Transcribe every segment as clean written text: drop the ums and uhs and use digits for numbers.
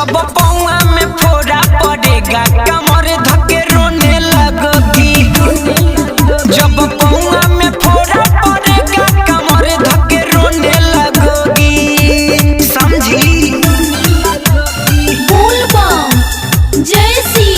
जब पौआ में फोड़ा पड़ेगा कमर धके रोने लगोगी। जब पौआ में फोड़ा पड़ेगा कमर धके रोने लगोगी। समझी? बोलबम जय श्री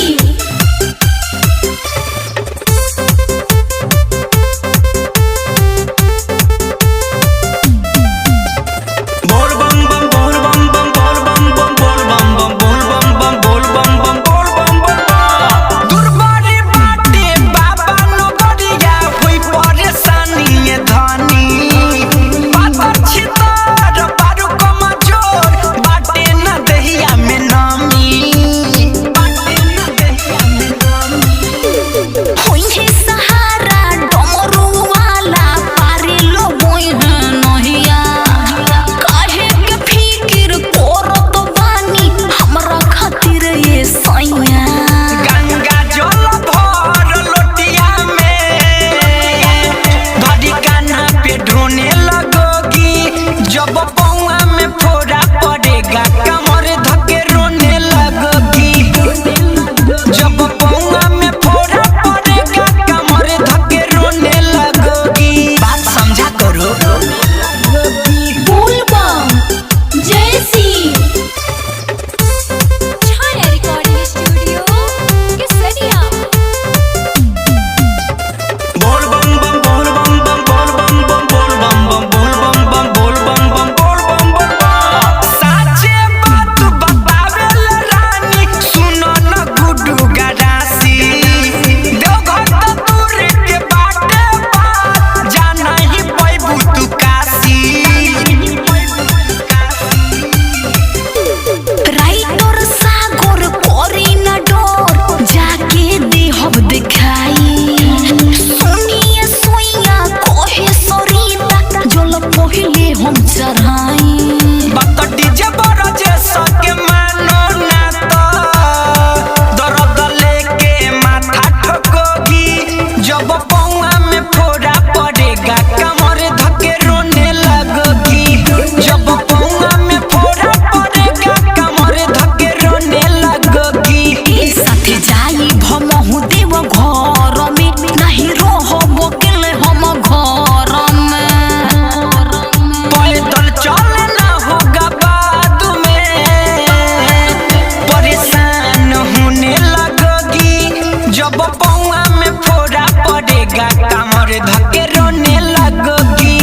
जब पौआ में फोड़ा पड़ेगा कमर धके रोने लगोगी।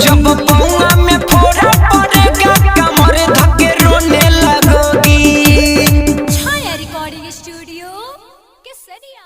जब पौआ में फोड़ा पड़ेगा कमर धके रोने लगोगी। छाया रिकॉर्डिंग स्टूडियो केसरिया।